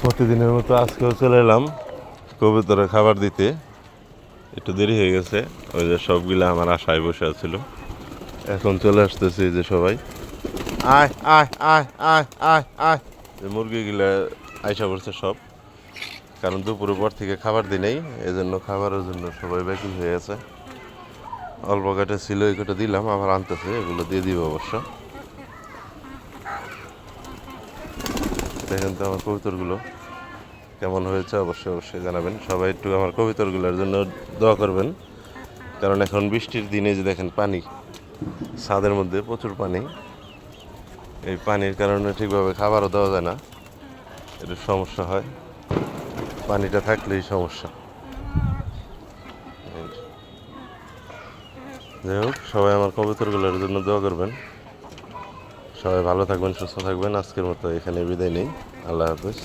প্রতিদিনের মতো আজকেও চলে এলাম কবুতরে খাবার দিতে। একটু দেরি হয়ে গেছে, ওই যে সবগুলা আমার আশায় বসে আছিল। এখন চলে আসতেছে এই যে সবাই, আয় আয় আয় আয় আয় আয়। যে মুরগিগুলা আইসা পড়ছে সব, কারণ দুপুরের পর থেকে খাবার দিই নেই, এই জন্য খাবারের জন্য সবাই ব্যাকুল হয়ে আছে। অল্প কাটা ছিল, এই কটা দিলাম, আবার আনতেছে, এগুলো দিয়ে দিব অবশ্য। দেখেন তো আমার কবুতরগুলো কেমন হয়েছে, অবশ্যই অবশ্যই জানাবেন। সবাই একটু আমার কবুতরগুলোর জন্য দোয়া করবেন, কারণ এখন বৃষ্টির দিনে যে দেখেন পানি, ছাদের মধ্যে প্রচুর পানি। এই পানির কারণে ঠিকভাবে খাবারও দেওয়া যায় না, একটু সমস্যা হয়। পানিটা থাকলেই সমস্যা। যাই হোক, সবাই আমার কবুতরগুলোর জন্য দোয়া করবেন। সবাই ভালো থাকবেন, সুস্থ থাকবেন। আজকের মতো এখানে বিদায় নেই। আল্লাহ হাফেজ।